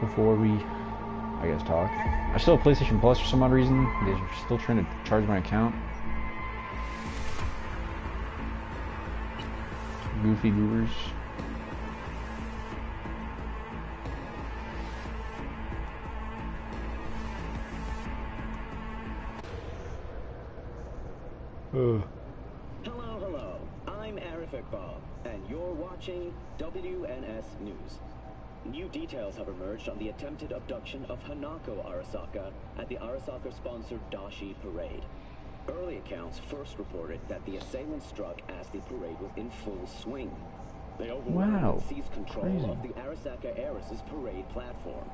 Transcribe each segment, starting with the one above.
before we, I guess, talk. I still have PlayStation Plus for some odd reason. They're still trying to charge my account. Goofy goobers. Hello. I'm Arif Iqbal, and you're watching WNS News. New details have emerged on the attempted abduction of Hanako Arasaka at the Arasaka-sponsored Dashi Parade. Early accounts first reported that the assailant struck as the parade was in full swing. They overwhelmingly seized control of the Arasaka Heiress's parade platform.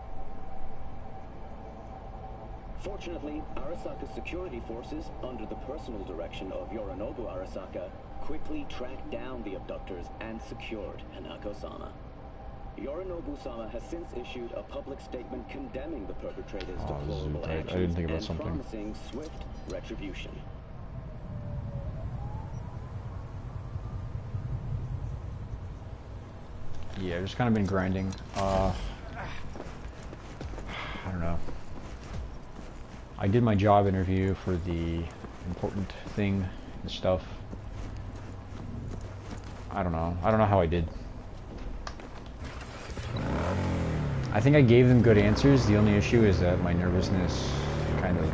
Fortunately, Arasaka's security forces, under the personal direction of Yorinobu Arasaka, quickly tracked down the abductors and secured Hanako-sama. Yorinobu-sama has since issued a public statement condemning the perpetrators' deplorable actions and promising swift retribution. Yeah, I've just kind of been grinding. I don't know. I did my job interview for the important thing and stuff. I don't know how I did. I think I gave them good answers. The only issue is that my nervousness kind of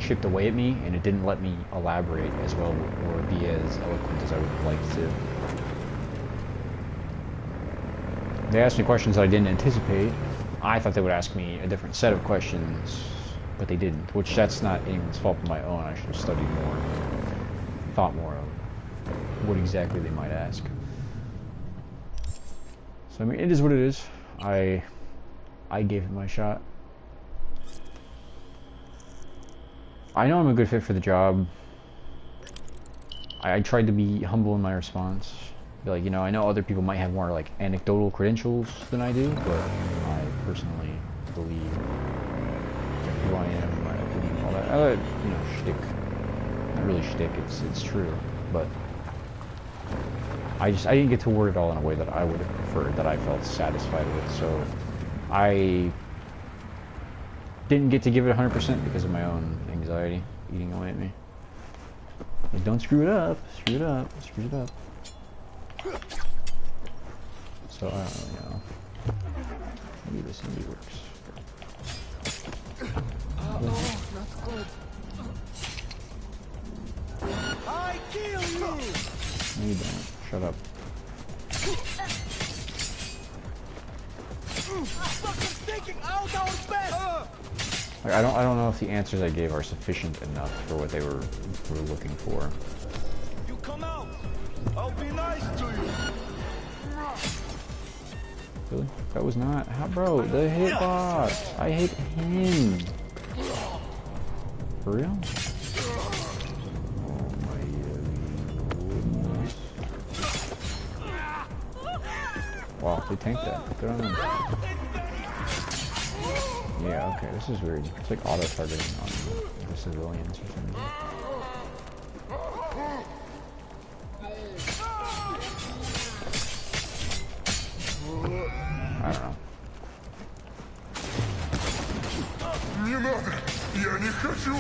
chipped away at me, and it didn't let me elaborate as well or be as eloquent as I would have liked to. They asked me questions that I didn't anticipate. I thought they would ask me a different set of questions, but they didn't, which that's not anyone's fault but my own. I should have studied more, thought more of what exactly they might ask. So, I mean, it is what it is. I gave it my shot. I know I'm a good fit for the job. I tried to be humble in my response. Be like, you know, I know other people might have more, like, anecdotal credentials than I do, but I personally believe who I am, my opinion, all that. You know, shtick. Not really shtick, it's true, but I didn't get to word it all in a way that I would have preferred, that I felt satisfied with, so I didn't get to give it 100% because of my own anxiety eating away at me. Like, don't screw it up, screw it up. So, I don't know, maybe this works. Oh, not good. I kill you! No, you don't. Shut up. Like, I don't know if the answers I gave are sufficient enough for what they were looking for. You come out. I'll be nice to you. Really? That was not. How, bro? The hitbox. I hit him. For real? Oh my goodness. Wow, they tanked that. Good on them. Yeah, okay, this is weird. It's like auto-targeting on the civilians or something. I don't know. Не надо! Я не хочу!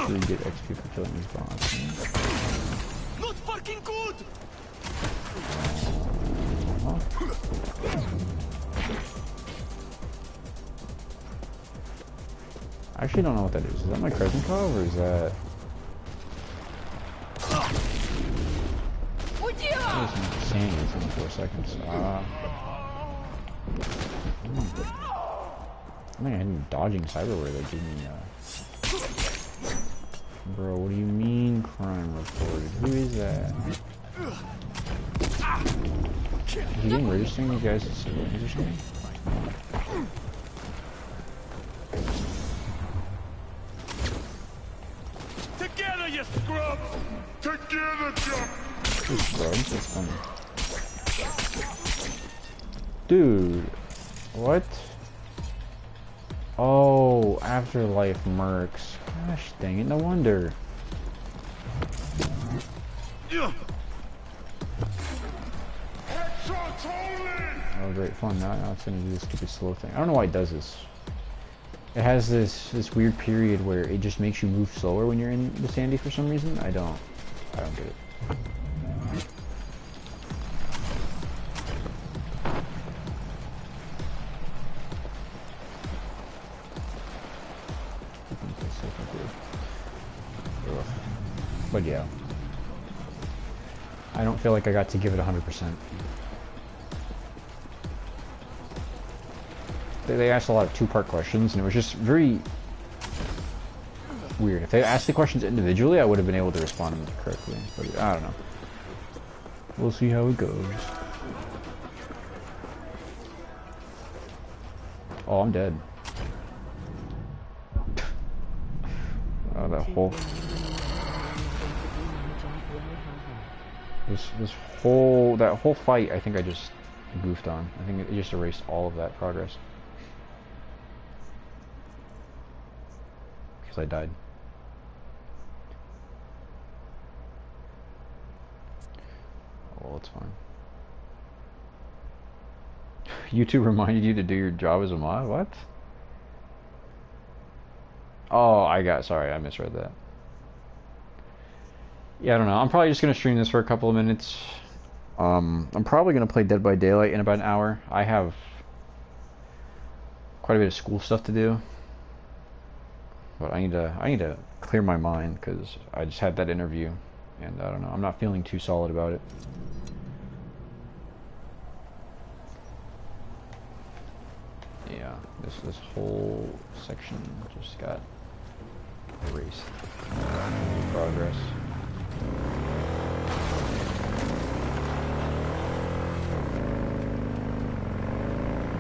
We get XP for killing these bots. Not fucking good. I actually don't know what that is. Is that my Kresenkov or is that? I was saying anything for a second. I think I had me dodging cyberware that gave me Bro, what do you mean crime reported? Who is that? Is he getting registering you guys as civilians or something? Together, you scrubs! Together, jump! Scrubs? That's funny. Dude, what? Oh, Afterlife Mercs. Gosh dang it, no wonder. Oh, great fun. Now it's gonna do this stupid slow thing. I don't know why it does this. It has this weird period where it just makes you move slower when you're in the Sandy for some reason. I don't get it. But yeah, I don't feel like I got to give it 100%. They asked a lot of two-part questions, and it was just very weird. If they asked the questions individually, I would have been able to respond to them correctly. But I don't know. We'll see how it goes. Oh, I'm dead. Oh, that whole... That whole fight, I think I just goofed on. I think it just erased all of that progress. Because I died. Oh, well, it's fine. YouTube reminded you to do your job as a mod? What? Oh, sorry, I misread that. Yeah, I don't know. I'm probably just going to stream this for a couple of minutes. I'm probably going to play Dead by Daylight in about an hour. I have quite a bit of school stuff to do. But I need to clear my mind because I just had that interview and I don't know. I'm not feeling too solid about it. Yeah, this whole section just got erased. Progress.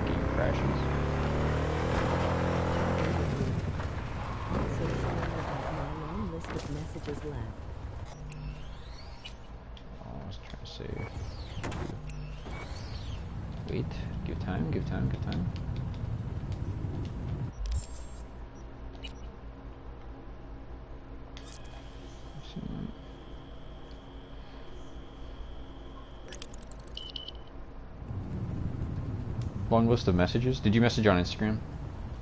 Game crashes. Messages left. Oh, I was trying to save. Wait, give time. Long list of messages. Did you message on Instagram?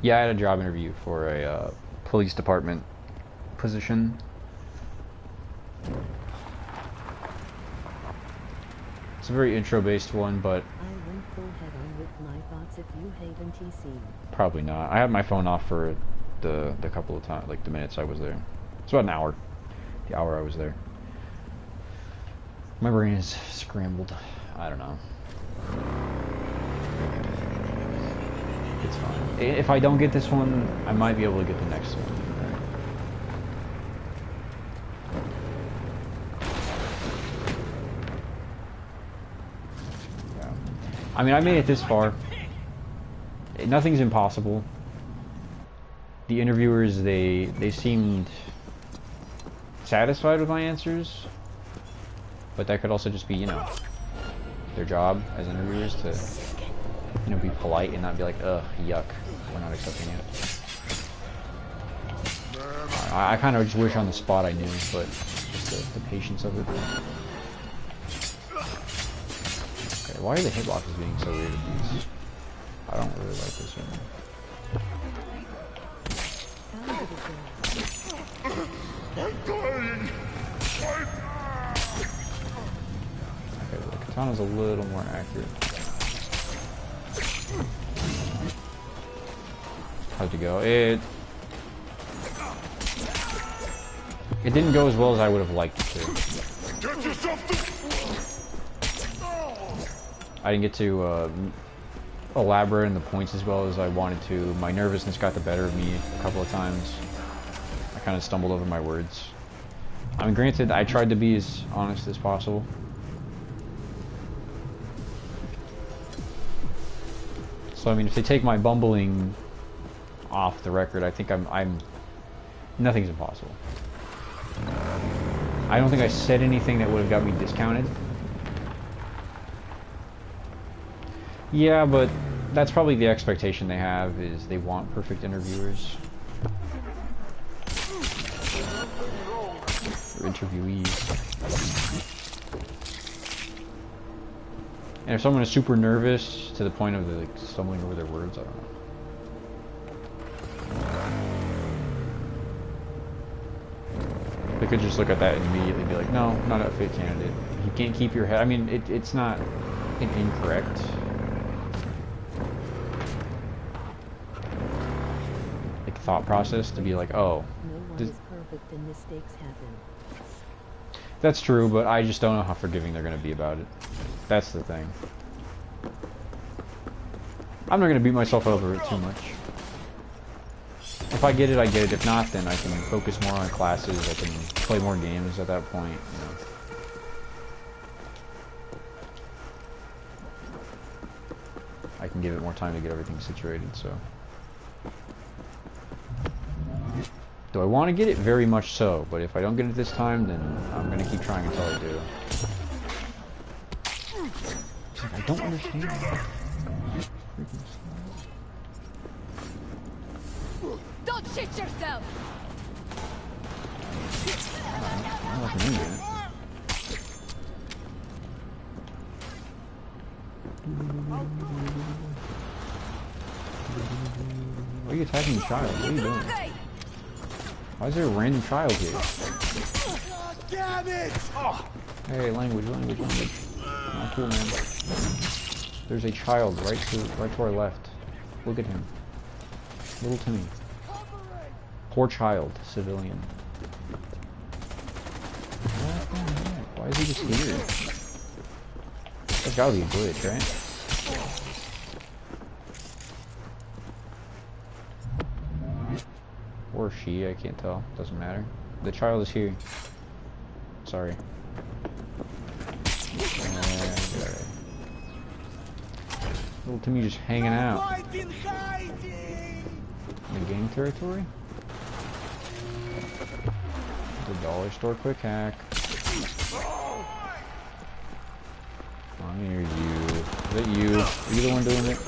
Yeah, I had a job interview for a police department position. It's a very intro-based one, but I went full head on with my thoughts if you haven't TC. Probably not. I had my phone off for the couple of times, like the minutes I was there. It's about an hour. The hour I was there. My brain is scrambled. I don't know. It's fine. If I don't get this one, I might be able to get the next one. Yeah. I mean, I made it this far. Nothing's impossible. The interviewers, they seemed satisfied with my answers, but that could also just be, you know, their job as interviewers to, you know, be polite and not be like, ugh, yuck, we're not accepting it. I kind of just wish on the spot I knew, but just the patience of it. Okay, why are the hitboxes being so weird at these? I don't really like this one. I'm dying! Okay, the katana's a little more accurate. How'd you go? It didn't go as well as I would have liked it to. Get yourself to... I didn't get to elaborate on the points as well as I wanted to. My nervousness got the better of me a couple of times. I kind of stumbled over my words. I mean, granted, I tried to be as honest as possible. So, I mean, if they take my bumbling off the record, I think nothing's impossible. I don't think I said anything that would have got me discounted. Yeah, but that's probably the expectation they have, is they want perfect interviewers. Or interviewees. And if someone is super nervous to the point of like stumbling over their words, I don't know. They could just look at that and immediately be like, no, not a fit candidate. You can't keep your head. I mean, it's not an incorrect. Like thought process to be like, oh. No one is perfect and mistakes happen. That's true, but I just don't know how forgiving they're going to be about it. That's the thing. I'm not going to beat myself over it too much. If I get it, I get it. If not, then I can focus more on classes. I can play more games at that point, you know. I can give it more time to get everything situated, so. Do I want to get it? Very much so, but if I don't get it this time, then I'm going to keep trying until I do. It's like, I don't understand. Don't shit yourself! I'm not into it. Why are you attacking the child? What are you doing? Why is there a random child here? God damn it! Oh. Hey, language. Oh, cool, man. There's a child right to our left. Look at him. Little Timmy. Poor child, civilian. What the heck? Why is he just here? That's gotta be a glitch, right? Or she, I can't tell. Doesn't matter. The child is here. Sorry. Little Timmy just hanging out. In the gang territory? The dollar store quick hack. I'm near you. Is that you? Are you the one doing it?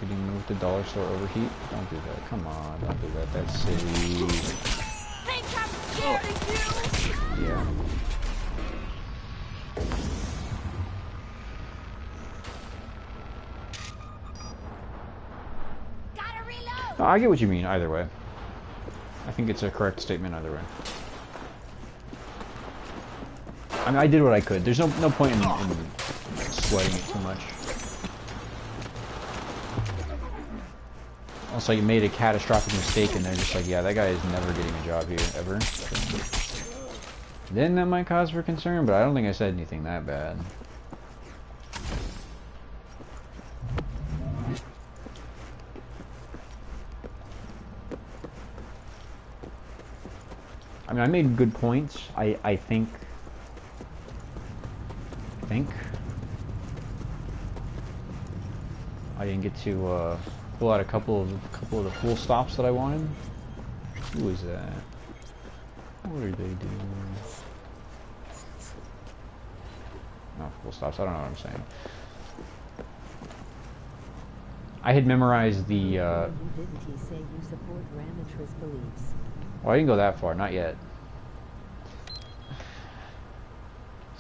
Did you move the dollar store overheat? Don't do that. Come on, don't do that. That's silly. Think I'm scared of you? Yeah. Gotta reload! No, I get what you mean either way. I think it's a correct statement either way. I mean, I did what I could. There's no point in sweating it too much. Also, you made a catastrophic mistake and they're just like, yeah, that guy is never getting a job here, ever. Then that might cause for concern, but I don't think I said anything that bad. I mean, I made good points. I think. I didn't get to pull out a couple of the full stops that I wanted. Who is that? What are they doing? No, full stops. I don't know what I'm saying. I had memorized the. You didn't he say you support Ramatr's beliefs? Well, I didn't go that far. Not yet.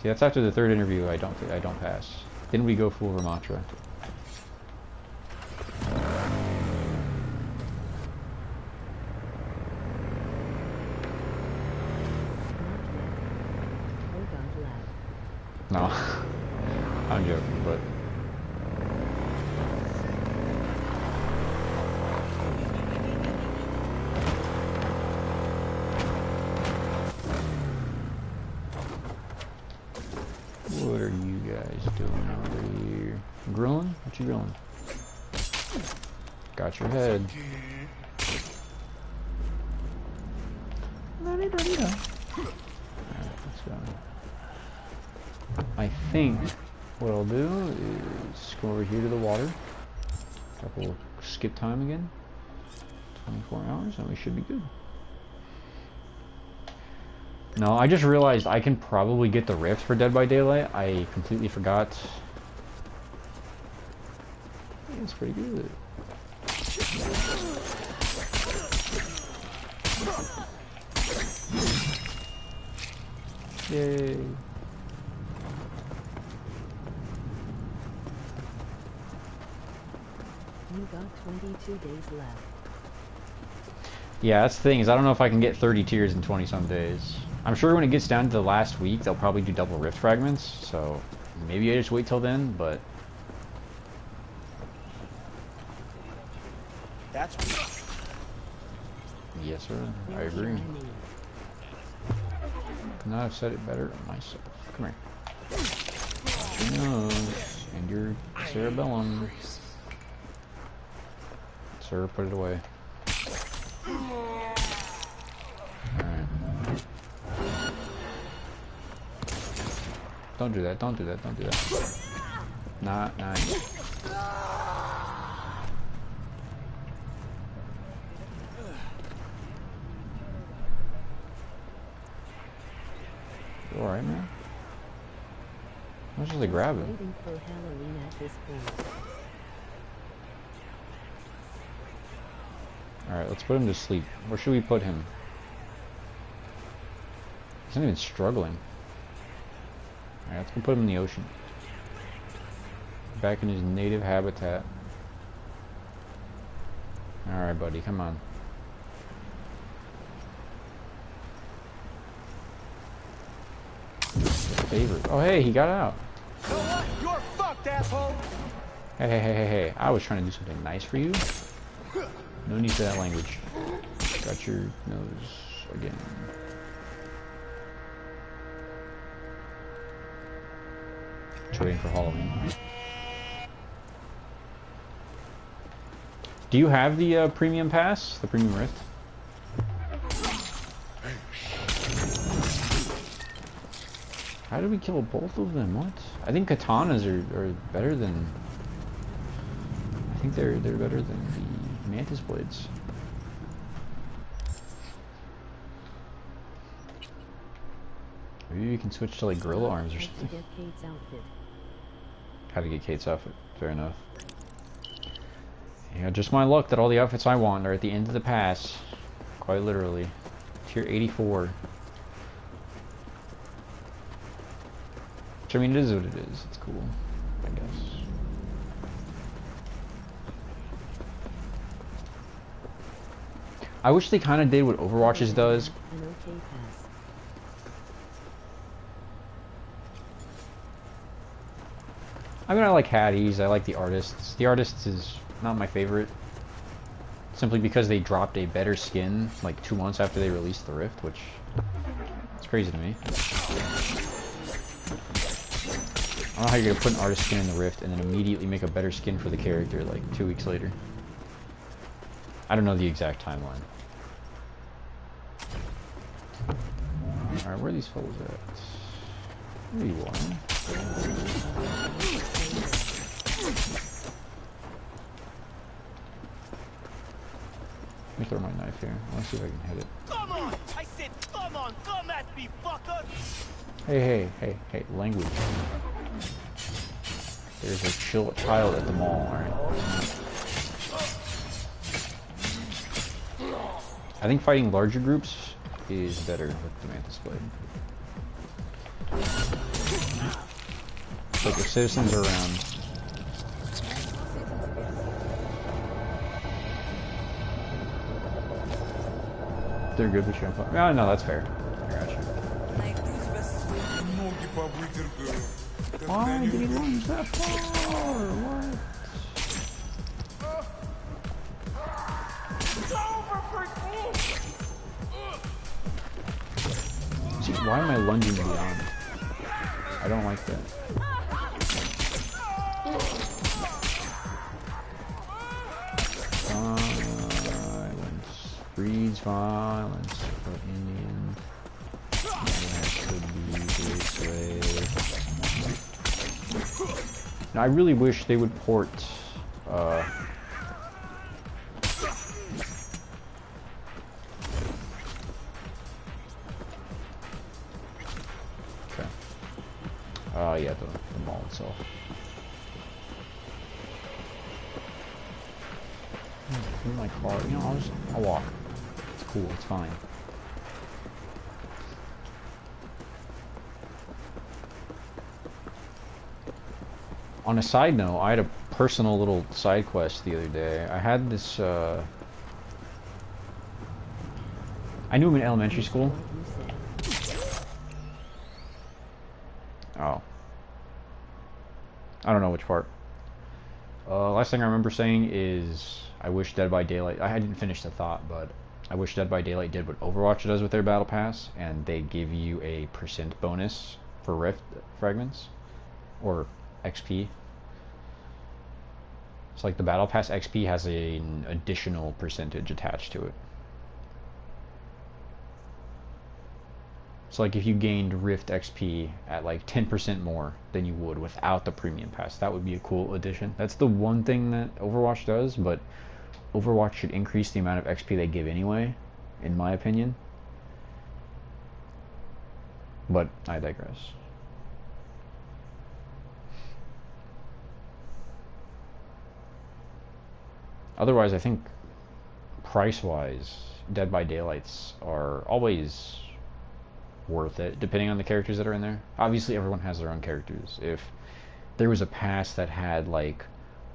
See, that's after the third interview. I don't pass. Then we go full Ramatra. No, I'm joking, but. What are you guys doing over here? Grilling? What you grilling? Got your head. Alright, let's go. I think what I'll do is go over here to the water. We'll skip time again. 24 hours and we should be good. No, I just realized I can probably get the rift for Dead by Daylight. I completely forgot That's pretty good. Yay. You got 22 days left. Yeah, that's the thing, is I don't know if I can get 30 tiers in 20 some days. I'm sure when it gets down to the last week, they'll probably do double rift fragments, so maybe I just wait till then, but... That's Yes, sir. I agree. Could not have said it better myself. Come here. Your nose and your cerebellum. Sir, put it away. Alright. Don't do that, don't do that, don't do that. Not nice. You alright, man? How much does it grab it? Waiting for Halloween at this point. Alright, let's put him to sleep. Where should we put him? He's not even struggling. Alright, let's go put him in the ocean. Back in his native habitat. Alright, buddy, come on. Favorite. Oh, hey, he got out. You know what? You're fucked, asshole. Hey, hey, hey, hey, hey. I was trying to do something nice for you. No need for that language. Got your nose again. Just waiting for Halloween. Do you have the premium pass? The premium rift? How did we kill both of them? What? I think katanas are better than... I think they're better than the mantis blades. Maybe we can switch to like gorilla arms or something. Get Kate's outfit. How to get Kate's outfit. Fair enough. Yeah, just my luck that all the outfits I want are at the end of the pass. Quite literally. Tier 84. Which, I mean, it is what it is. It's cool, I guess. I wish they kind of did what Overwatch's does. An okay pass. I mean, I like Hattie's. I like the artists. The artists is not my favorite. Simply because they dropped a better skin like 2 months after they released the Rift, which is crazy to me. I don't know how you're gonna put an artist skin in the Rift and then immediately make a better skin for the character like 2 weeks later. I don't know the exact timeline. Alright, where are these fellas at? Where are you are? Let me throw my knife here. I want to see if I can hit it. Come on! I said, come on! Come at me, fucker! Hey, hey, hey, hey, language. There's a child at the mall, alright? I think fighting larger groups is better with the Mantis Blade. Like if citizens are around. They're good with jump up. Oh, no, that's fair. I got you. Why did he lose that far? What? See, why am I lunging beyond? I don't like that. Violence breeds violence for Indian. That could be this way. Now, I really wish they would port yeah, the mall itself. in my car. You know, I'll walk. It's cool. It's fine. On a side note, I had a personal little side quest the other day. I had this, I knew him in elementary school. Oh. I don't know which part. Last thing I remember saying is, I wish Dead by Daylight, I didn't finish the thought, but I wish Dead by Daylight did what Overwatch does with their Battle Pass, and they give you a % bonus for Rift fragments, or XP. It's like the Battle Pass XP has an additional percentage attached to it. So like if you gained Rift XP at like 10% more than you would without the Premium Pass, that would be a cool addition. That's the one thing that Overwatch does, but Overwatch should increase the amount of XP they give anyway, in my opinion. But I digress. Otherwise, I think price-wise, Dead by Daylights are always worth it, depending on the characters that are in there. Obviously, everyone has their own characters. If there was a pass that had, like,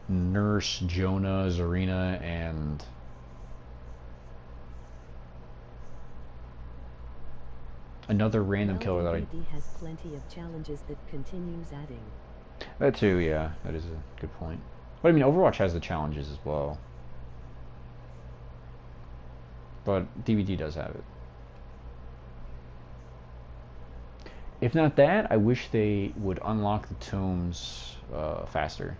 Nurse, Jonah, Zarina, and another random killer that has plenty of challenges that continues adding. That too, yeah, that is a good point. But I mean, Overwatch has the challenges as well. But DVD does have it. If not that, I wish they would unlock the tomes faster.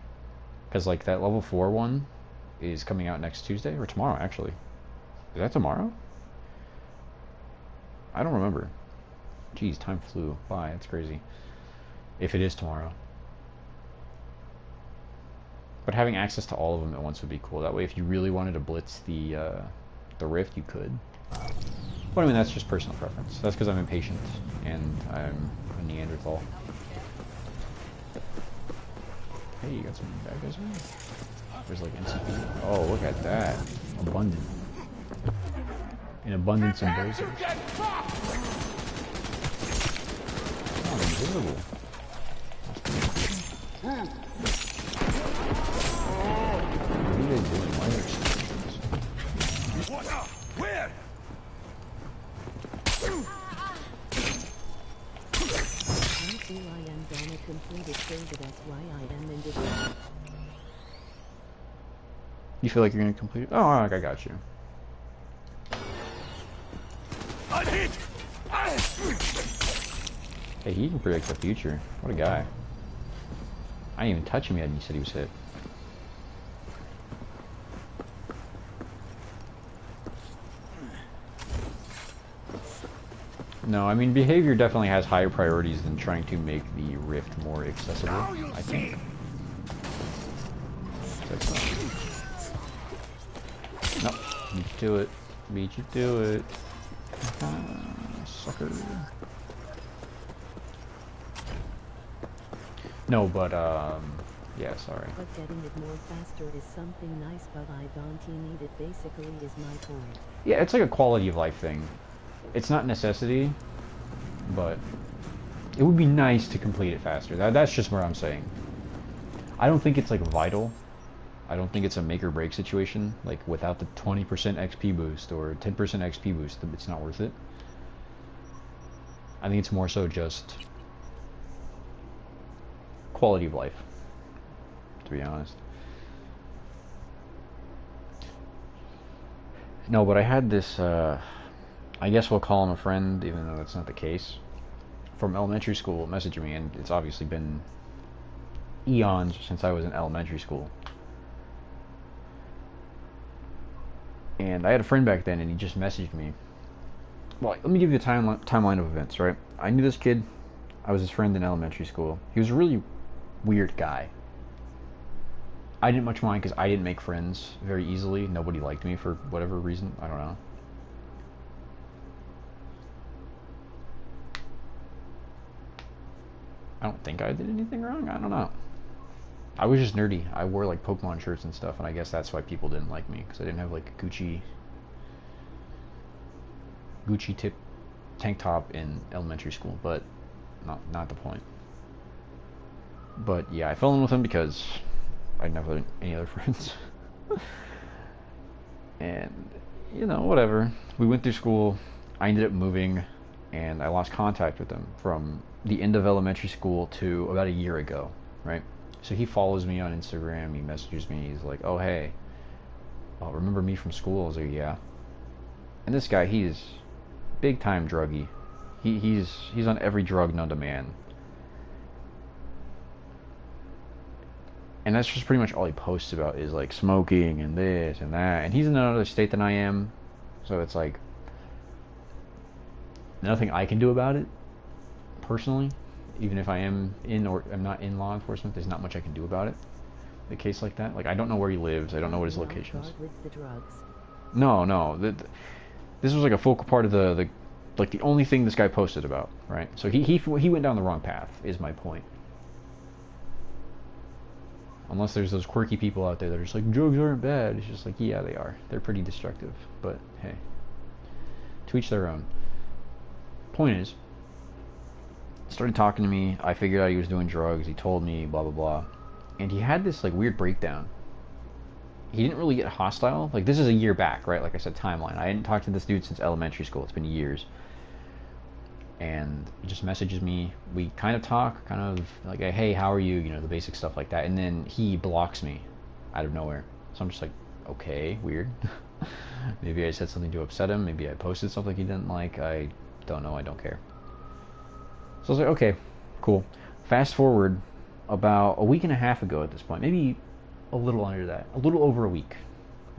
Because, like, that level 4 one is coming out next Tuesday, or tomorrow, actually. Is that tomorrow? I don't remember. Jeez, time flew by. That's crazy. If it is tomorrow. But having access to all of them at once would be cool. That way, if you really wanted to blitz the Rift, you could. But I mean, that's just personal preference. That's because I'm impatient, and I'm a Neanderthal. Hey, you got some bad guys around? There's like NCP. Oh, look at that. Abundant. An abundance of bozos. Oh, I'm invisible. What are you guys doing? Why are there explosions? What up? Where? I feel I am gonna complete it so that's why I am indifferent. You feel like you're gonna complete it? Oh, I got you. I'm hit! Hey, he can predict the future. What a guy. I didn't even touch him yet and you said he was hit. No, I mean, behavior definitely has higher priorities than trying to make the Rift more accessible, I think. Nope, beat you to it. Beat you to it. Sucker. No, but, yeah, sorry. But getting it more faster is something nice, but I don't need it basically is my point. Yeah, it's like a quality of life thing. It's not necessity, but it would be nice to complete it faster. That's just what I'm saying. I don't think it's like vital. I don't think it's a make or break situation. Like without the 20% XP boost or 10% XP boost, it's not worth it. I think it's more so just quality of life, to be honest. No, but I had this, I guess we'll call him a friend, even though that's not the case, from elementary school messaging me, and it's obviously been eons since I was in elementary school. And I had a friend back then, and he just messaged me. Well, let me give you the timeline of events, right? I knew this kid. I was his friend in elementary school. He was a really weird guy. I didn't much mind because I didn't make friends very easily. Nobody liked me for whatever reason. I don't know. I don't think I did anything wrong. I don't know. I was just nerdy. I wore like Pokemon shirts and stuff, and I guess that's why people didn't like me, because I didn't have like a Gucci tip tank top in elementary school. But not the point. But yeah, I fell in with him because I didn't have any other friends. And you know, whatever. We went through school. I ended up moving, and I lost contact with him from the end of elementary school to about a year ago, right? So he follows me on Instagram. He messages me. He's like, "Oh hey, remember me from school?" I was like, "Yeah." And this guy, he's big time druggy. He's on every drug known to man. And that's just pretty much all he posts about is like smoking and this and that. And he's in another state than I am, so it's like nothing I can do about it personally. Even if I am in or I'm not in law enforcement, there's not much I can do about it. A case like that, like I don't know where he lives. I don't know what his location is. With the drugs. No. This was like a focal part of the like the only thing this guy posted about, right? So he went down the wrong path. Is my point. Unless there's those quirky people out there that are just like, drugs aren't bad. It's just like, yeah, they are. They're pretty destructive. But hey, to each their own. Point is, started talking to me. I figured out he was doing drugs. He told me, blah, blah, blah. And he had this like weird breakdown. He didn't really get hostile. Like, this is a year back, right? Like I said, timeline. I hadn't talked to this dude since elementary school. It's been years. And he just messages me. We kind of talk, kind of like, hey, how are you? You know, the basic stuff like that. And then he blocks me out of nowhere. So I'm just like, okay, weird. Maybe I said something to upset him. Maybe I posted something he didn't like. I don't know. I don't care. So I was like, okay, cool. Fast forward about a week and a half ago at this point. Maybe a little under that. A little over a week.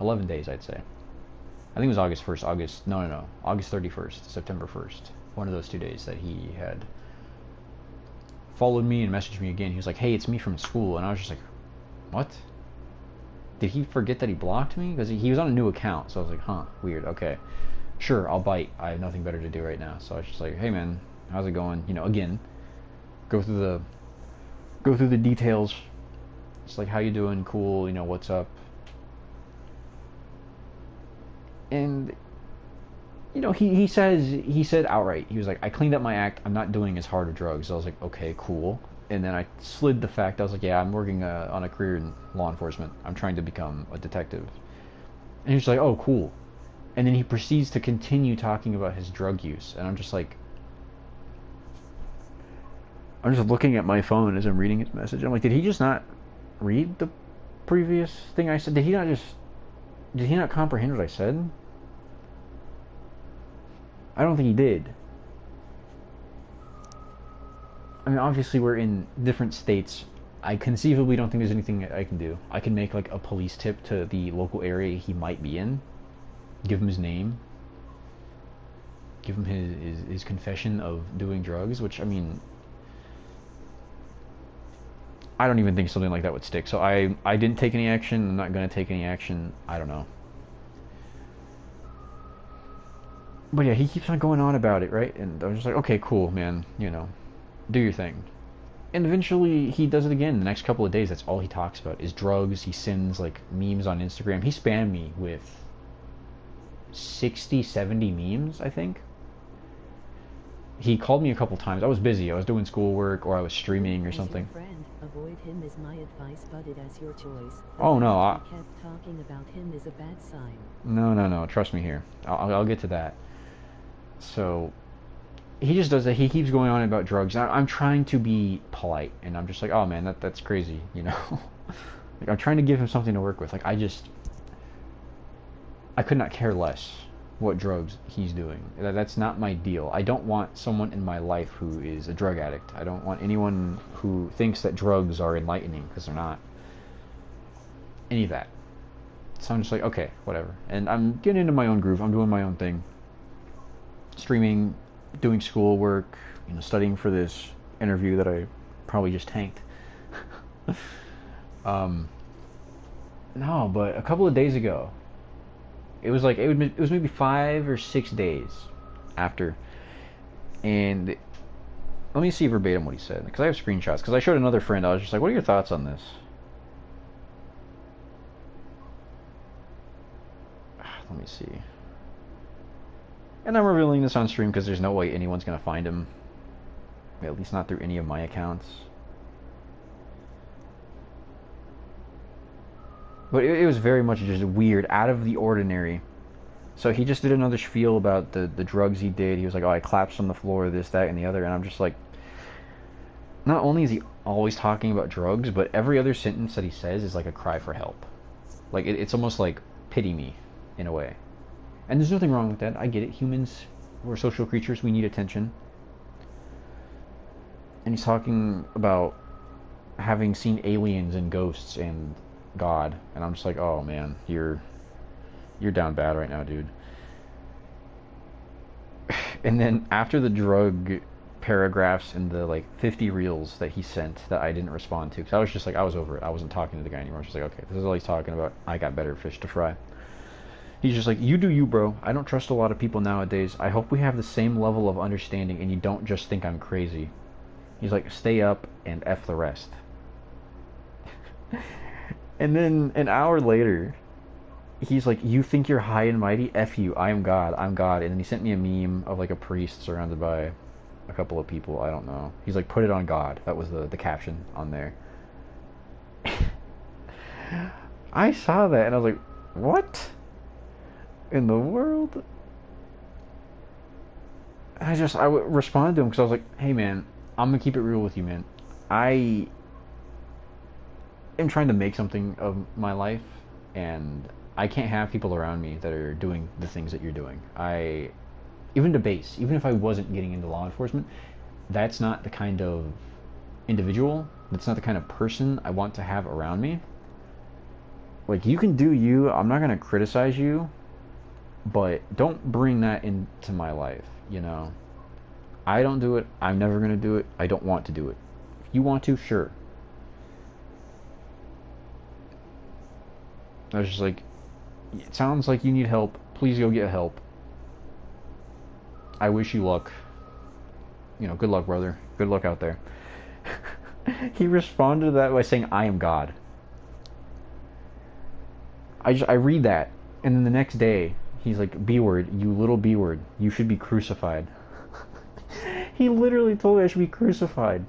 11 days, I'd say. I think it was August 1st. No. August 31st. September 1st. One of those 2 days that he had followed me and messaged me again. He was like, hey, it's me from school. And I was just like, what? Did he forget that he blocked me? Because he was on a new account. So I was like, huh, weird. Okay, sure, I'll bite. I have nothing better to do right now. So I was just like, hey man, how's it going? You know, again, go through the details. It's like, how you doing? Cool. You know, what's up? And you know, he said outright, he was like, I cleaned up my act, I'm not doing as hard of drugs. I was like, okay, cool. And then I slid the fact, I was like, yeah, I'm working on a career in law enforcement. I'm trying to become a detective. And he's like, oh, cool. And then he proceeds to continue talking about his drug use. And I'm just like, I'm just looking at my phone as I'm reading his message. I'm like, did he just not read the previous thing I said? Did he not comprehend what I said? I don't think he did. I mean, obviously we're in different states. I conceivably don't think there's anything I can do. I can make like a police tip to the local area he might be in. Give him his name. Give him his confession of doing drugs, which, I mean, I don't even think something like that would stick. So I didn't take any action. I'm not going to take any action. I don't know. But yeah, he keeps on going on about it, right? And I was just like, okay, cool, man. You know, do your thing. And eventually he does it again. The next couple of days, that's all he talks about is drugs. He sends like memes on Instagram. He spammed me with 60, 70 memes, I think. He called me a couple times. I was busy. I was doing schoolwork or I was streaming or something. As your friend, avoid him is my advice, but it as your choice. Oh no, I kept talking about him is a bad sign. No. Trust me here. I'll get to that. So he just does that. He keeps going on about drugs. I'm trying to be polite, and I'm just like, oh man, that's crazy, you know. Like, I'm trying to give him something to work with. Like, I could not care less what drugs he's doing. That's not my deal. I don't want someone in my life who is a drug addict. I don't want anyone who thinks that drugs are enlightening, because they're not. Any of that. So I'm just like, okay, whatever. And I'm getting into my own groove. I'm doing my own thing. Streaming, doing schoolwork, you know, studying for this interview that I probably just tanked. No, but a couple of days ago, it was maybe 5 or 6 days after, and let me see verbatim what he said, because I have screenshots. Because I showed another friend. I was just like, "What are your thoughts on this?" let me see. And I'm revealing this on stream because there's no way anyone's gonna find him. At least not through any of my accounts. But it was very much just weird, out of the ordinary. So he just did another spiel about the drugs he did. He was like, oh, I collapsed on the floor, this, that, and the other. And I'm just like, not only is he always talking about drugs, but every other sentence that he says is like a cry for help. Like, it's almost like, pity me, in a way. And there's nothing wrong with that. I get it. Humans, we're social creatures. We need attention. And he's talking about having seen aliens and ghosts and God. And I'm just like, oh, man, you're down bad right now, dude. And then after the drug paragraphs and the like 50 reels that he sent that I didn't respond to, because I was just like, I was over it. I wasn't talking to the guy anymore. I was just like, okay, this is all he's talking about. I got better fish to fry. He's just like, you do you, bro. I don't trust a lot of people nowadays. I hope we have the same level of understanding and you don't just think I'm crazy. He's like, stay up and F the rest. And then an hour later, he's like, you think you're high and mighty? F you, I am God, I'm God. And then he sent me a meme of like a priest surrounded by a couple of people, I don't know. He's like, put it on God. That was the caption on there. I saw that and I was like, what in the world? I responded to him because I was like, hey man, I'm gonna keep it real with you, man. I am trying to make something of my life, and I can't have people around me that are doing the things that you're doing. Even to base, even if I wasn't getting into law enforcement, that's not the kind of individual, that's not the kind of person I want to have around me. Like, you can do you, I'm not gonna criticize you, but don't bring that into my life, you know? I don't do it, I'm never gonna do it, I don't want to do it. If you want to, sure. I was just like, it sounds like you need help. Please go get help. I wish you luck. You know, good luck, brother. Good luck out there. He responded to that by saying, I am God. I read that, and then the next day, he's like, B word, you little B word. You should be crucified. He literally told me I should be crucified.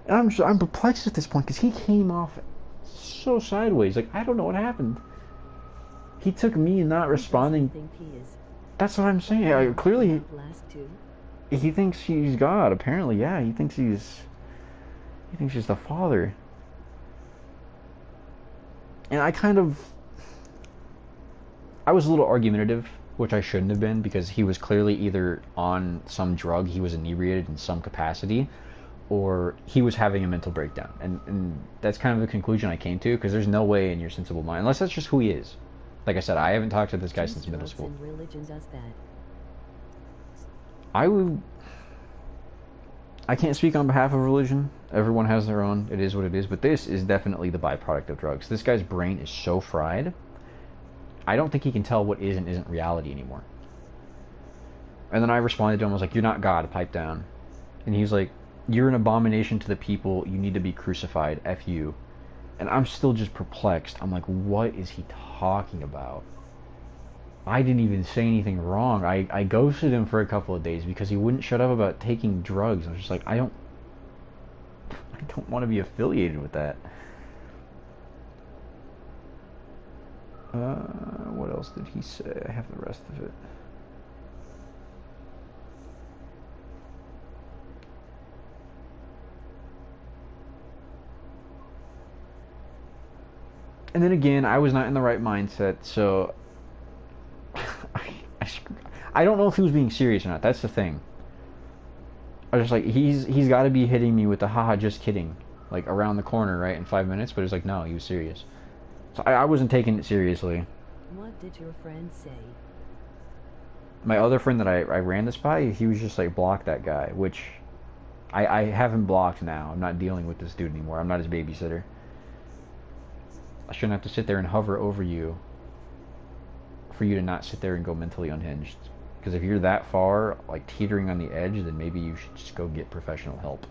And I'm perplexed at this point, because he came off so sideways. Like, I don't know what happened. He took me not responding. That's what I'm saying. Clearly, he thinks he's God. Apparently, yeah. He thinks he's the Father. And I was a little argumentative, which I shouldn't have been, because he was clearly either on some drug, he was inebriated in some capacity, or he was having a mental breakdown. And that's kind of the conclusion I came to, because there's no way in your sensible mind, unless that's just who he is. Like I said, I haven't talked to this guy since middle school. Religion does that. I can't speak on behalf of religion. Everyone has their own. It is what it is. But this is definitely the byproduct of drugs. This guy's brain is so fried. I don't think he can tell what is and isn't reality anymore. And then I responded to him. I was like, you're not God. Pipe down. And he's like, you're an abomination to the people. You need to be crucified. F you. And I'm still just perplexed. I'm like, what is he talking about? I didn't even say anything wrong. I ghosted him for a couple of days because he wouldn't shut up about taking drugs. I was just like, I don't want to be affiliated with that. What else did he say? I have the rest of it. And then again, I was not in the right mindset, so I don't know if he was being serious or not. That's the thing. I was just like, he's got to be hitting me with the haha, just kidding, like around the corner, right, in 5 minutes. But it's like, no, he was serious. So I wasn't taking it seriously. What did your friend say? My other friend that I ran this by, he was just like, block that guy, which I have him blocked now. I'm not dealing with this dude anymore. I'm not his babysitter. I shouldn't have to sit there and hover over you for you to not sit there and go mentally unhinged. Because if you're that far, like teetering on the edge, then maybe you should just go get professional help.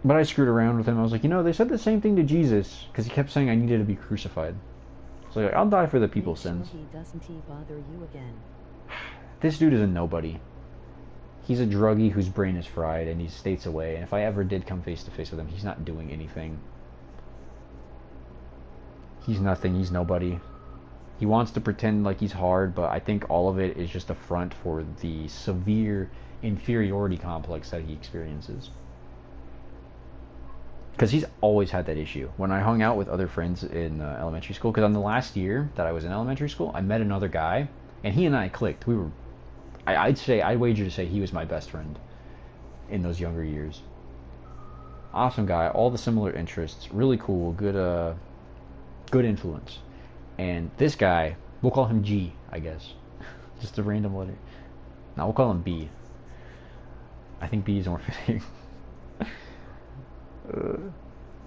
But I screwed around with him. I was like, you know, they said the same thing to Jesus because he kept saying I needed to be crucified. So like, I'll die for the people's sins. He doesn't bother you again. This dude is a nobody. He's a druggie whose brain is fried and he's states away. And if I ever did come face to face with him, he's not doing anything. He's nothing. He's nobody. He wants to pretend like he's hard, but I think all of it is just a front for the severe inferiority complex that he experiences. Because he's always had that issue. When I hung out with other friends in elementary school, because on the last year that I was in elementary school, I met another guy, and he and I clicked. We were, I'd wager to say he was my best friend in those younger years. Awesome guy, all the similar interests, really cool, good influence. And this guy, we'll call him G, I guess. Just a random letter. No, we'll call him B. I think B is more fitting.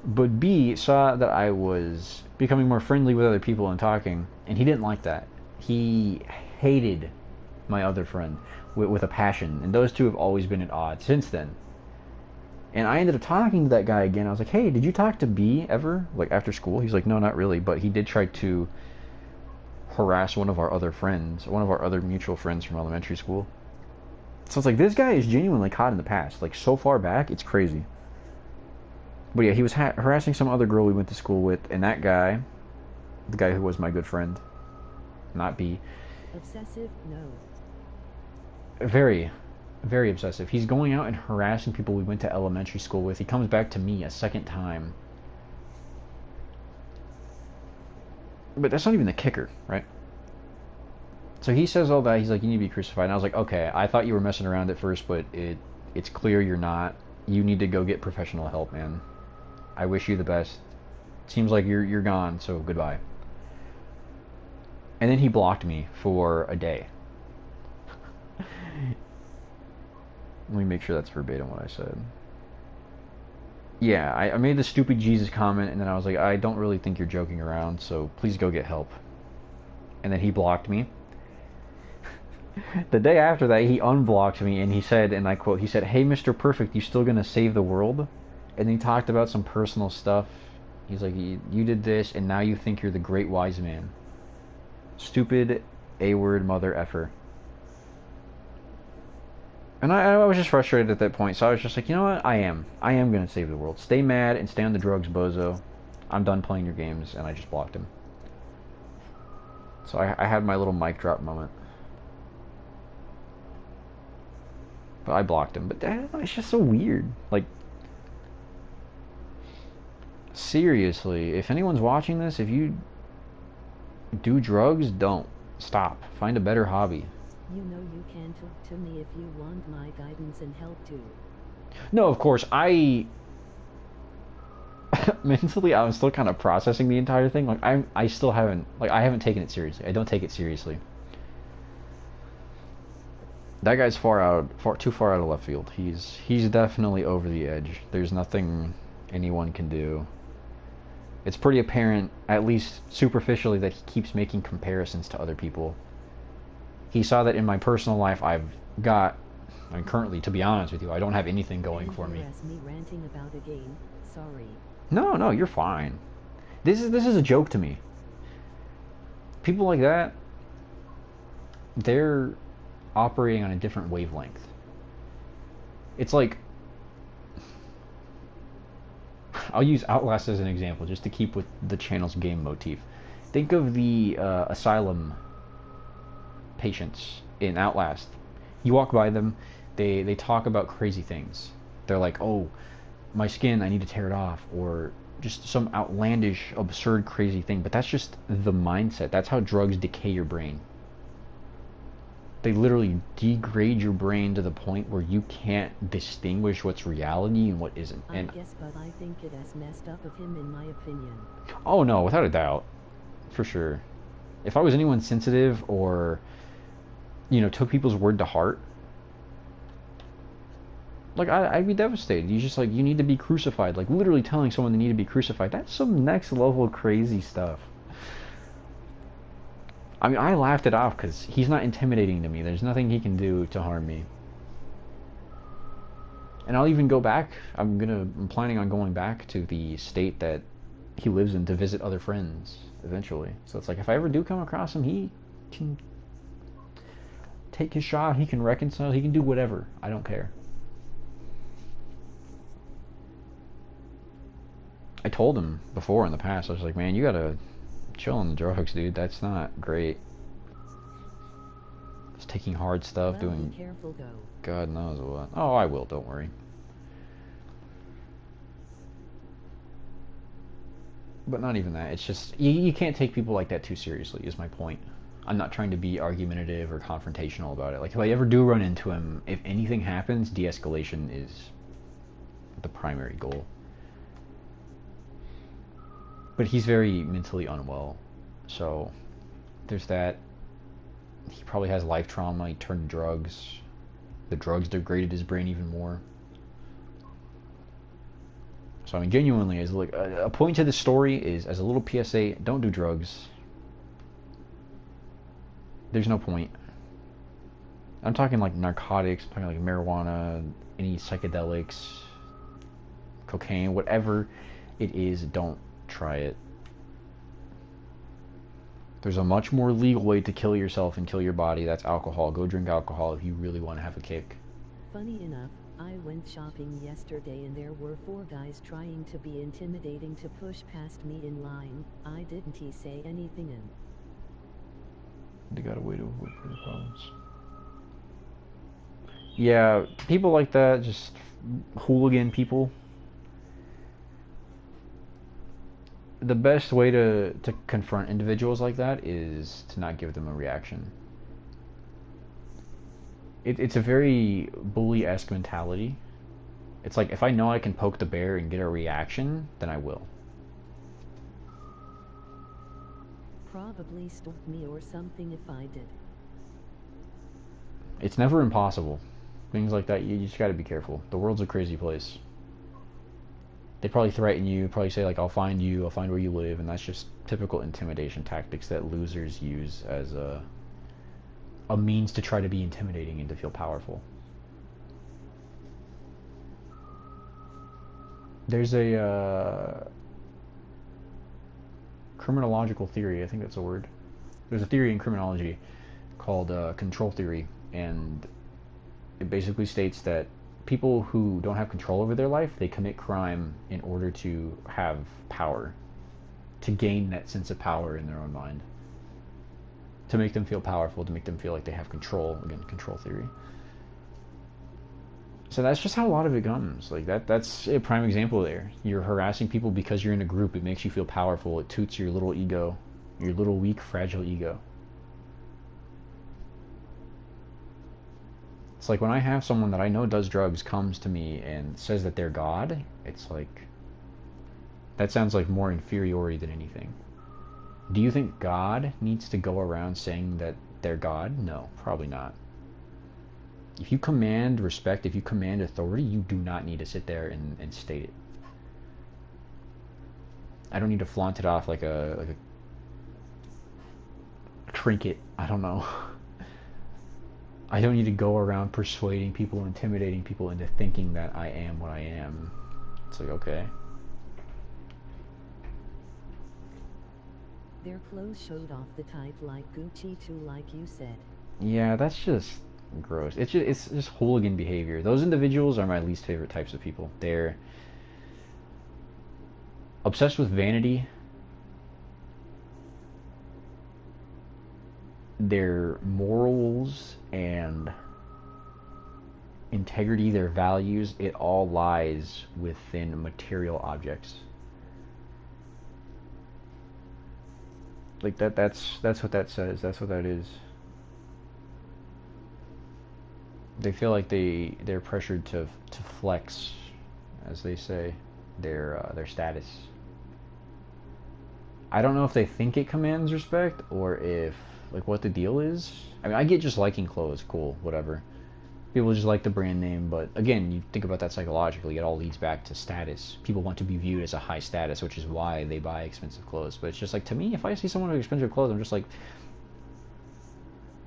But B saw that I was becoming more friendly with other people and talking, and he didn't like that. He hated my other friend with a passion, and those two have always been at odds since then. And I ended up talking to that guy again. I was like, hey, did you talk to B ever? Like, after school? He's like, no, not really. But he did try to harass one of our other friends, one of our other mutual friends from elementary school. So it's like, this guy is genuinely caught in the past. Like, so far back, it's crazy. But yeah, he was harassing some other girl we went to school with. And that guy, the guy who was my good friend, not B. Obsessive? No. Very, very obsessive. He's going out and harassing people we went to elementary school with. He comes back to me a second time. But that's not even the kicker, right? So he says all that. He's like, you need to be crucified. And I was like, okay, I thought you were messing around at first, but it's clear you're not. You need to go get professional help, man. I wish you the best. Seems like you're gone, so goodbye. And then he blocked me for a day. Let me make sure that's verbatim what I said. Yeah, I made the stupid Jesus comment, and then I was like, I don't really think you're joking around, so please go get help. And then he blocked me. The day after that, he unblocked me, and he said, and I quote, he said, hey, Mr. Perfect, you still gonna save the world? And he talked about some personal stuff. He's like, you did this, and now you think you're the great wise man. Stupid A-word mother effer. And I was just frustrated at that point, so I was just like, you know what? I am going to save the world. Stay mad and stay on the drugs, bozo. I'm done playing your games, and I just blocked him. So I had my little mic drop moment. But I blocked him. But it's just so weird. Like, seriously, if anyone's watching this, if you do drugs, don't. Stop. Find a better hobby. You know you can talk to me if you want my guidance and help too. No, of course, mentally I was still kind of processing the entire thing. Like I still haven't I haven't taken it seriously. I don't take it seriously. That guy's too far out of left field. He's definitely over the edge. There's nothing anyone can do. It's pretty apparent, at least superficially, that he keeps making comparisons to other people. He saw that in my personal life, currently, to be honest with you, I don't have anything going for me. Me ranting about a game. Sorry. No, you're fine. This is a joke to me. People like that, they're operating on a different wavelength. It's like, I'll use Outlast as an example, just to keep with the channel's game motif. Think of the asylum patients in Outlast. You walk by them, they talk about crazy things. They're like, oh, my skin, I need to tear it off, or just some outlandish, absurd, crazy thing. But that's just the mindset. That's how drugs decay your brain. They literally degrade your brain to the point where you can't distinguish what's reality and what isn't. I guess, but I think it has messed up of him in my opinion. Oh no, without a doubt. For sure. If I was anyone sensitive or, took people's word to heart, like, I'd be devastated. He's just like, you need to be crucified. Like, literally telling someone they need to be crucified. That's some next level crazy stuff. I mean, I laughed it off because he's not intimidating to me. There's nothing he can do to harm me. And I'll even go back. I'm planning on going back to the state that he lives in to visit other friends eventually. So it's like if I ever do come across him, he can take his shot, he can reconcile, he can do whatever. I don't care. I told him before in the past, I was like, man, you gotta chill on the drugs, dude. That's not great. Just taking hard stuff, Well, doing be careful, go. God knows what. Oh, I will, don't worry. But not even that. It's just, you can't take people like that too seriously, is my point. I'm not trying to be argumentative or confrontational about it. Like, if I ever do run into him, if anything happens, de-escalation is the primary goal. But he's very mentally unwell. So, there's that. He probably has life trauma. He turned to drugs. The drugs degraded his brain even more. So I mean, genuinely, as like a point to the story is, as a little PSA, don't do drugs. There's no point. I'm talking like narcotics, I'm talking like marijuana, any psychedelics, cocaine, whatever it is, don't try it. There's a much more legal way to kill yourself and kill your body. That's alcohol. Go drink alcohol if you really want to have a kick. Funny enough, I went shopping yesterday and there were 4 guys trying to be intimidating to push past me in line. I didn't say anything and They got a way to avoid further problems. Yeah, people like that, just hooligan people. The best way to confront individuals like that is to not give them a reaction. It's a very bully-esque mentality. It's like, if I know I can poke the bear and get a reaction, then I will. probably stalk me or something if I did. It's never impossible. Things like that, you just gotta be careful. The world's a crazy place. They probably threaten you, probably say like, I'll find you, I'll find where you live, and that's just typical intimidation tactics that losers use as a means to try to be intimidating and to feel powerful. There's a criminological theory, I think that's a word. There's a theory in criminology called control theory, and it basically states that people who don't have control over their life, they commit crime in order to have power, to gain that sense of power in their own mind, to make them feel powerful, to make them feel like they have control. Again, control theory. So that's just how a lot of it comes. Like that's a prime example there. You're harassing people because you're in a group. It makes you feel powerful. It toots your little ego, your little weak, fragile ego. It's like when I have someone that I know does drugs comes to me and says that they're God, it's like, that sounds like more inferiority than anything. Do you think God needs to go around saying that they're God? No, probably not. If you command respect, if you command authority, you do not need to sit there and state it. I don't need to flaunt it off like a trinket. I don't know. I don't need to go around persuading people, intimidating people into thinking that I am what I am. It's like, okay. Their clothes showed off the type like Gucci too, like you said. Yeah, that's just gross. It's just hooligan behavior. Those individuals are my least favorite types of people. They're obsessed with vanity. Their morals and integrity, their values, it all lies within material objects. Like that's what that says. That's what that is. They feel like they're pressured to flex, as they say, their status. I don't know if they think it commands respect or if like what the deal is. I mean, I get just liking clothes, cool, whatever. People just like the brand name, but again, you think about that psychologically, it all leads back to status. People want to be viewed as a high status, which is why they buy expensive clothes. But it's just like, to me, if I see someone with expensive clothes, I'm just like,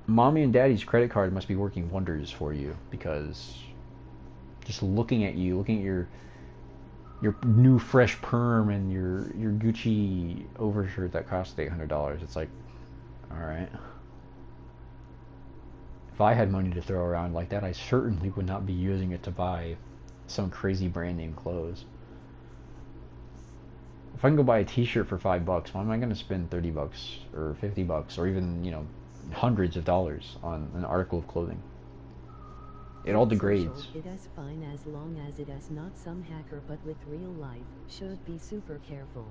mommy and daddy's credit card must be working wonders for you, because Just looking at you, looking at your new fresh perm and your Gucci overshirt that cost $800. It's like, all right. If I had money to throw around like that, I certainly would not be using it to buy some crazy brand name clothes. If I can go buy a t-shirt for $5, why am I going to spend $30 or $50 or even, you know, hundreds of dollars on an article of clothing? It all degrades. It is fine as long as it is not some hacker, but with real life, should be super careful.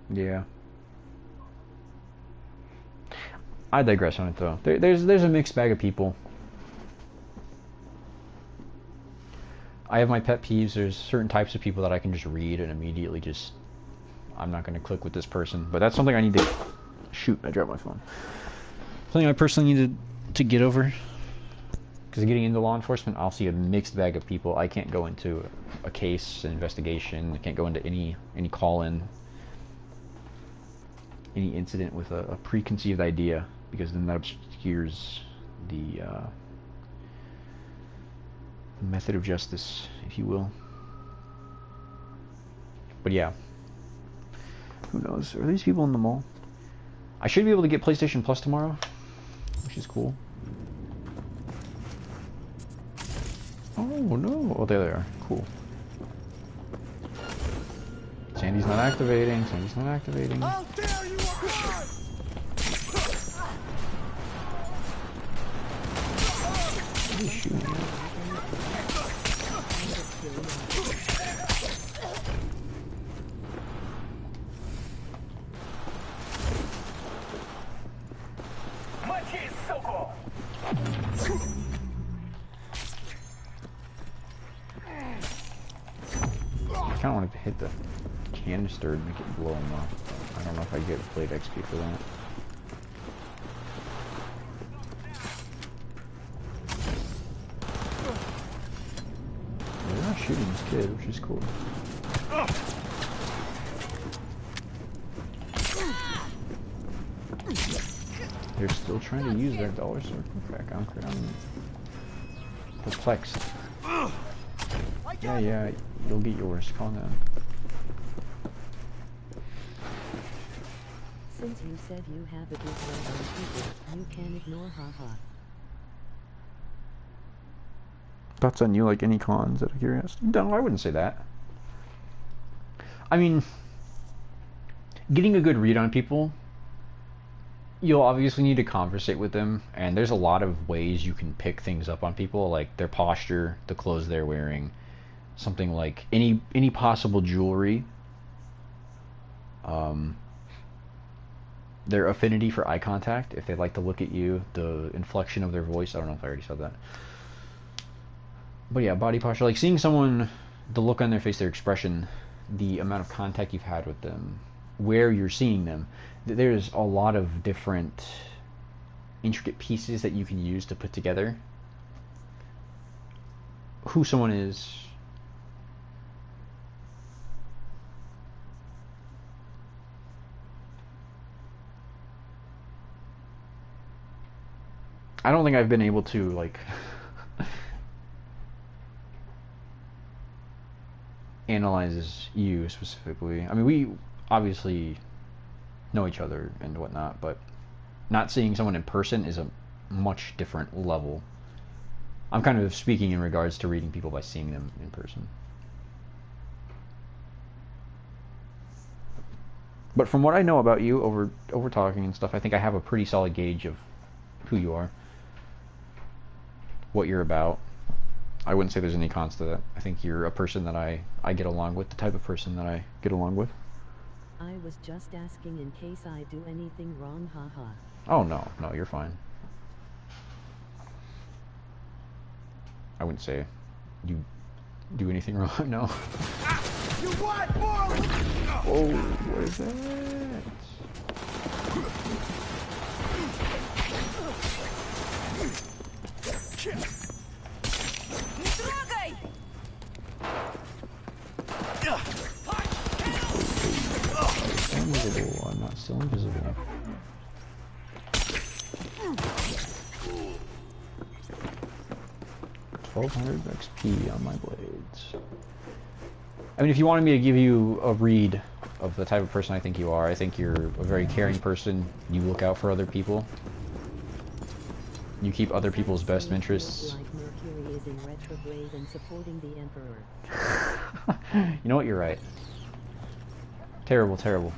Yeah. I digress on it though. There's a mixed bag of people. I have my pet peeves. There's certain types of people that I can just read and immediately just, I'm not going to click with this person. But that's something I need to, shoot, I dropped my phone. Something I personally need to get over. Because getting into law enforcement, I'll see a mixed bag of people. I can't go into a case, an investigation. I can't go into any call-in, any incident with a preconceived idea, because then that obscures the method of justice, if you will. But yeah, who knows? Are these people in the mall? I should be able to get PlayStation Plus tomorrow, which is cool. Oh no! Oh, there they are. Cool. Sandy's not activating. Sandy's not activating. How dare you apply! What are you shooting at? I kind of wanted to hit the canister and make it blow him up. I don't know if I get plate XP for that. They're not shooting this kid, which is cool. They're still trying to use that dollar circle crack. I'm perplexed. Yeah, you'll get yours. Calm down. Since you said you have a big red on people, you can ignore haha. Thoughts on you, like any cons out of curiosity? No, I wouldn't say that. I mean, getting a good read on people, you'll obviously need to conversate with them, and there's a lot of ways you can pick things up on people, like their posture, the clothes they're wearing, something like any possible jewelry, their affinity for eye contact, if they like to look at you, the inflection of their voice. I don't know if I already said that. But yeah, body posture, like seeing someone, the look on their face, their expression, the amount of contact you've had with them, where you're seeing them. There's a lot of different intricate pieces that you can use to put together who someone is. I don't think I've been able to, like, analyze you specifically. I mean, we obviously know each other and whatnot, but not seeing someone in person is a much different level. I'm kind of speaking in regards to reading people by seeing them in person. But from what I know about you over talking and stuff, I think I have a pretty solid gauge of who you are, what you're about. I wouldn't say there's any cons to that. I think you're a person that I get along with, the type of person that I get along with. I was just asking in case I do anything wrong, haha. Oh no, you're fine. I wouldn't say you do anything wrong, no. You want more? Oh, what is that? Invisible. I'm not still invisible. 1200 XP on my blades. I mean, if you wanted me to give you a read of the type of person I think you are, I think you're a very caring person. You look out for other people. You keep other people's best interests. Like Mercury is in retrograde and supporting the Emperor. You know what? You're right. Terrible, terrible.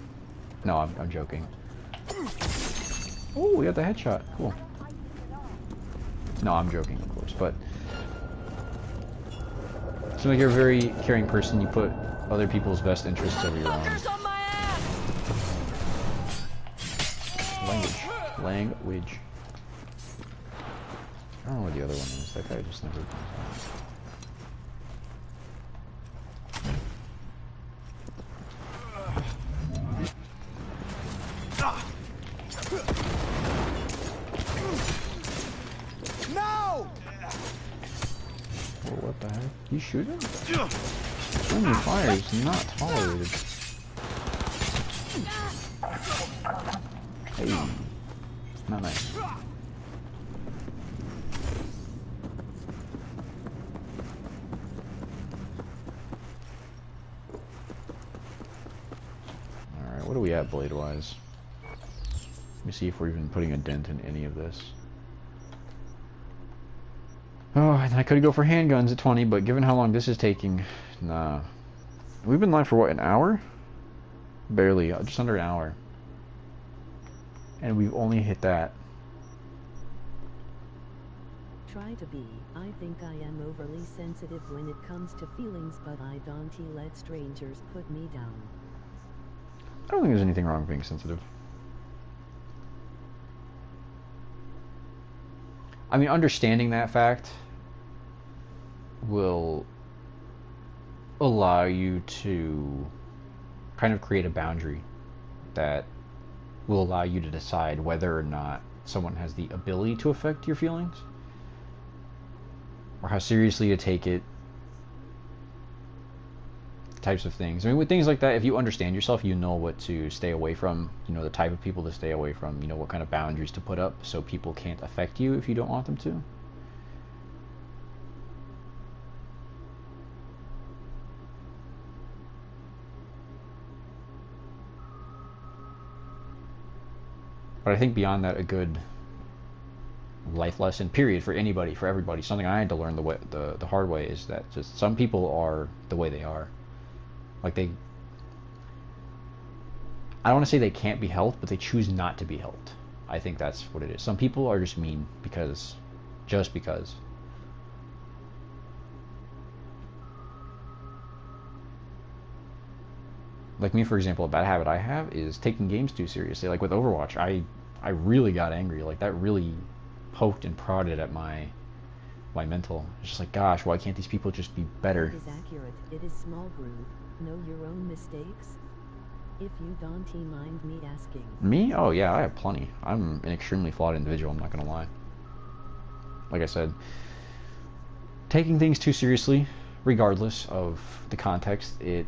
No, I'm joking. Oh, we got the headshot. Cool. No, I'm joking, of course, but seems like you're a very caring person. You put other people's best interests over your own. On my ass! Language. I don't know what the other one is. That guy just never comes No! out. Well, what the heck? You shooting? Friendly fire is not tolerated. Hey. Not nice. Alright, what are we at blade-wise? Let me see if we're even putting a dent in any of this. Oh, and I could go for handguns at 20, but given how long this is taking, nah. We've been live for what, an hour? Barely, just under an hour. And we've only hit that. Try to be. I think I am overly sensitive when it comes to feelings, but I don't let strangers put me down. I don't think there's anything wrong with being sensitive. I mean, understanding that fact will allow you to kind of create a boundary that will allow you to decide whether or not someone has the ability to affect your feelings or how seriously to take it, types of things. I mean, with things like that, if you understand yourself, you know what to stay away from, you know the type of people to stay away from, you know what kind of boundaries to put up so people can't affect you if you don't want them to. But I think beyond that, a good life lesson, period, for anybody, for everybody, something I had to learn the hard way is that just some people are the way they are. Like I don't want to say they can't be helped, but they choose not to be helped. I think that's what it is. Some people are just mean just because. Like me, for example, a bad habit I have is taking games too seriously. Like with Overwatch, I really got angry. Like that really poked and prodded at my mental. It's just like, gosh, why can't these people just be better? It is accurate. It is small group. Know your own mistakes. If you don't mind me asking. Me? Oh yeah, I have plenty. I'm an extremely flawed individual, I'm not gonna lie. Like I said, taking things too seriously, regardless of the context, it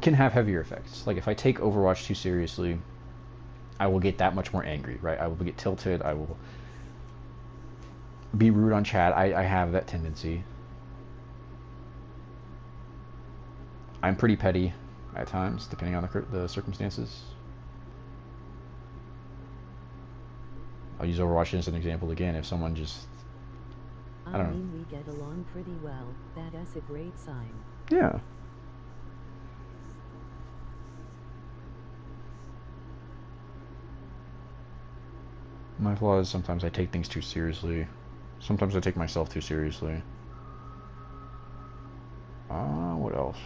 can have heavier effects. Like if I take Overwatch too seriously, I will get that much more angry, right? I will get tilted, I will be rude on chat. I have that tendency. I'm pretty petty at times, depending on the circumstances. I'll use Overwatch as an example again. If someone just, I don't know. We get along pretty well. That is a great sign. Yeah. My flaw is sometimes I take things too seriously. Sometimes I take myself too seriously. What else?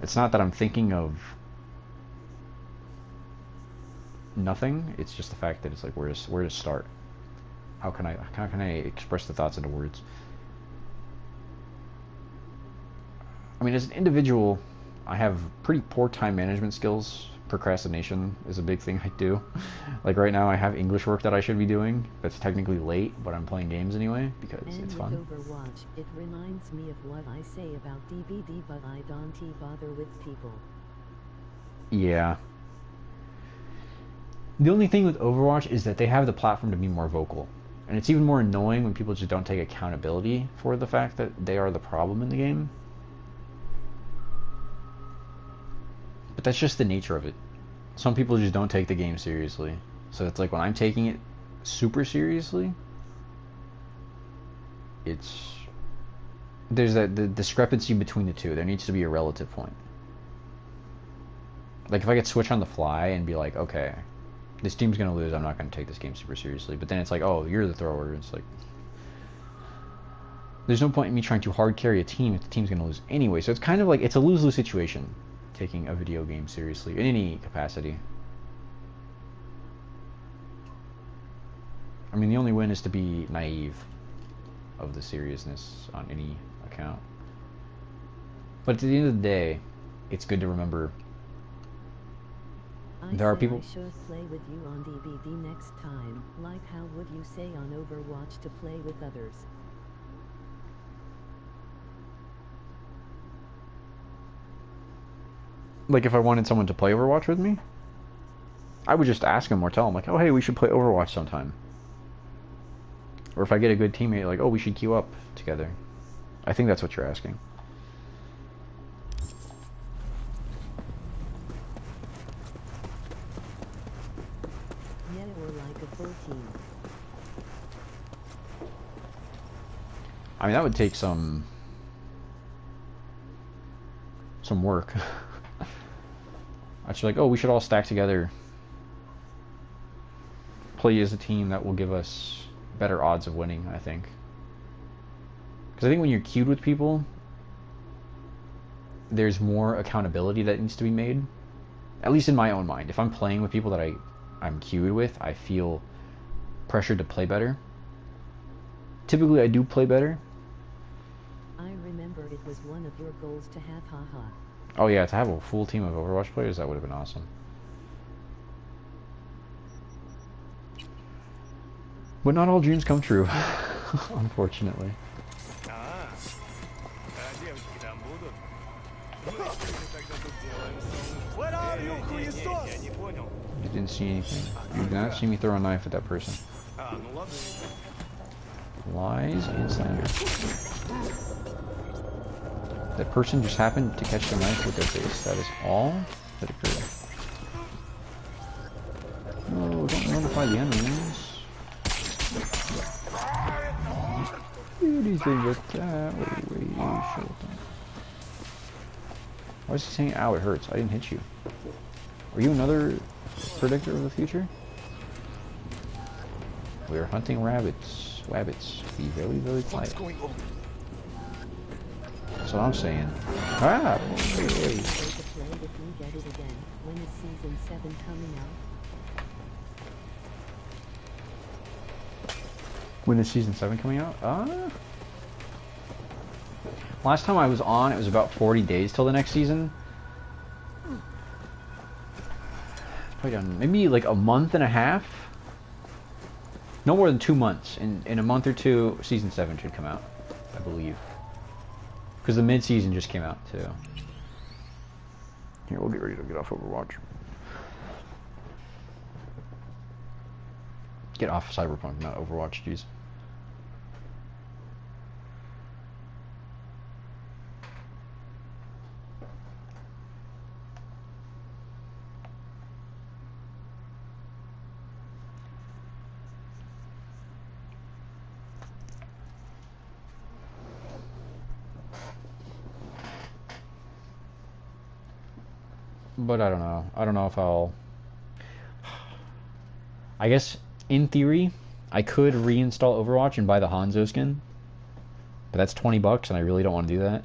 It's not that I'm thinking of nothing. It's just the fact that it's like where to start. How can I express the thoughts into words? I mean, as an individual, I have pretty poor time management skills. Procrastination is a big thing I do. Like right now I have English work that I should be doing that's technically late, but I'm playing games anyway because it's fun. And with Overwatch, it reminds me of what I say about DBD, but I don't bother with people. Yeah. The only thing with Overwatch is that they have the platform to be more vocal. And it's even more annoying when people just don't take accountability for the fact that they are the problem in the game. But that's just the nature of it. Some people just don't take the game seriously. So it's like when I'm taking it super seriously, there's the discrepancy between the two. There needs to be a relative point. Like if I could switch on the fly and be like, okay, this team's gonna lose, I'm not gonna take this game super seriously. But then it's like, oh, you're the thrower. It's like, there's no point in me trying to hard carry a team if the team's gonna lose anyway. So it's kind of like, it's a lose-lose situation, taking a video game seriously in any capacity. I mean, the only win is to be naive of the seriousness on any account. But at the end of the day, it's good to remember there are people. I should play with you on DVD next time. Like, how would you say on Overwatch to play with others? Like, if I wanted someone to play Overwatch with me, I would just ask them or tell them, like, oh, hey, we should play Overwatch sometime. Or if I get a good teammate, like, oh, we should queue up together. I think that's what you're asking. Yeah, or like a full team. I mean, that would take some work. I'd be like, oh, we should all stack together, play as a team. That will give us better odds of winning, I think. Because I think when you're queued with people, there's more accountability that needs to be made. At least in my own mind. If I'm playing with people that I'm queued with, I feel pressured to play better. Typically, I do play better. I remember it was one of your goals to have haha. Oh yeah, to have a full team of Overwatch players, that would have been awesome. But not all dreams come true, unfortunately. Where are you, Christos? You didn't see anything. You did not see me throw a knife at that person. Lies and slander. That person just happened to catch the knife with their face. That is all that occurred. No, don't notify the enemies. Anything but that. Wait, shut up. Why is he saying, ow, it hurts? I didn't hit you. Are you another predictor of the future? We are hunting rabbits. Wabbits. Be very, very quiet. What's going on? That's what I'm saying. Ah! To play if we get it again. When is season 7 coming out? When is season 7 coming out? Last time I was on, it was about 40 days till the next season. Probably done maybe like a month and a half. No more than 2 months. In a month or two, season 7 should come out, I believe. Because the mid-season just came out too. Here, we'll get ready to get off Overwatch. Get off Cyberpunk, not Overwatch, jeez. But I don't know. I don't know if I'll... I guess, in theory, I could reinstall Overwatch and buy the Hanzo skin. But that's 20 bucks, and I really don't want to do that.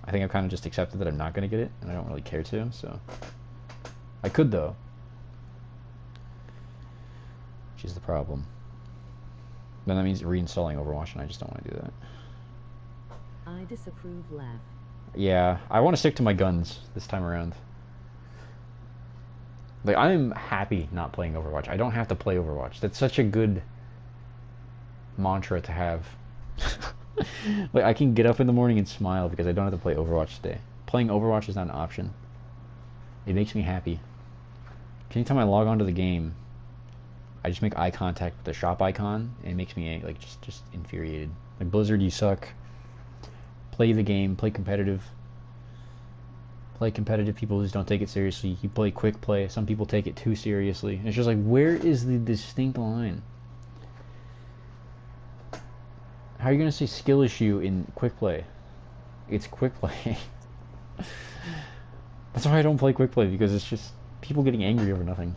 I think I've kind of just accepted that I'm not going to get it, and I don't really care to, so... I could, though. Which is the problem. Then that means reinstalling Overwatch, and I just don't want to do that. I disapprove, laugh. Yeah, I want to stick to my guns this time around. Like, I'm happy not playing Overwatch. I don't have to play Overwatch. That's such a good mantra to have. Like, I can get up in the morning and smile because I don't have to play Overwatch today. Playing Overwatch is not an option. It makes me happy. anytime I log onto the game, I just make eye contact with the shop icon, and it makes me like just infuriated. Like, Blizzard, you suck. Play the game, play competitive. Play competitive, people just don't take it seriously. You play quick play, some people take it too seriously. And it's just like, where is the distinct line? How are you going to say skill issue in quick play? It's quick play. That's why I don't play quick play, because it's just people getting angry over nothing.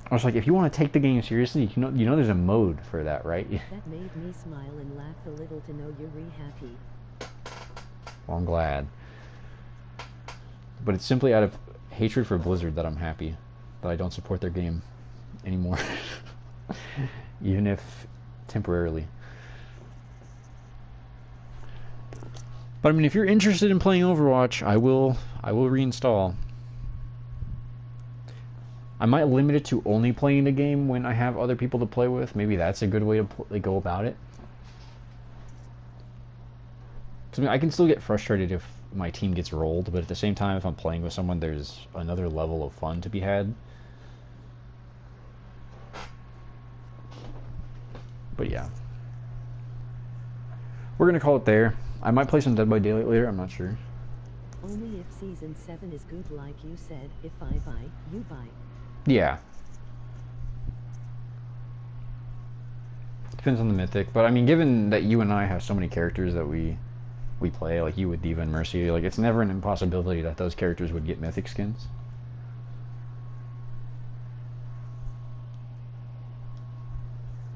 I was like, if you want to take the game seriously, you know there's a mode for that, right? That made me smile and laugh a little to know you're happy. Well, I'm glad. But it's simply out of hatred for Blizzard that I'm happy that I don't support their game anymore. Even if temporarily. But I mean, if you're interested in playing Overwatch, I will reinstall. I might limit it to only playing the game when I have other people to play with. Maybe that's a good way to go about it. 'Cause I mean, I can still get frustrated if my team gets rolled, but at the same time, if I'm playing with someone, there's another level of fun to be had. But yeah. We're gonna call it there. I might play some Dead by Daylight later, I'm not sure. Only if Season 7 is good like you said. If I buy, you buy. Yeah. Depends on the mythic, but I mean, given that you and I have so many characters that we play, like you with Diva and Mercy, like it's never an impossibility that those characters would get mythic skins.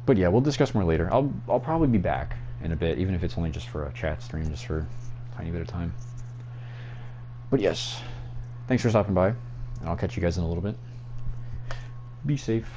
But yeah, we'll discuss more later. I'll probably be back in a bit, even if it's only just for a chat stream, just for a tiny bit of time. But yes, thanks for stopping by, and I'll catch you guys in a little bit. Be safe.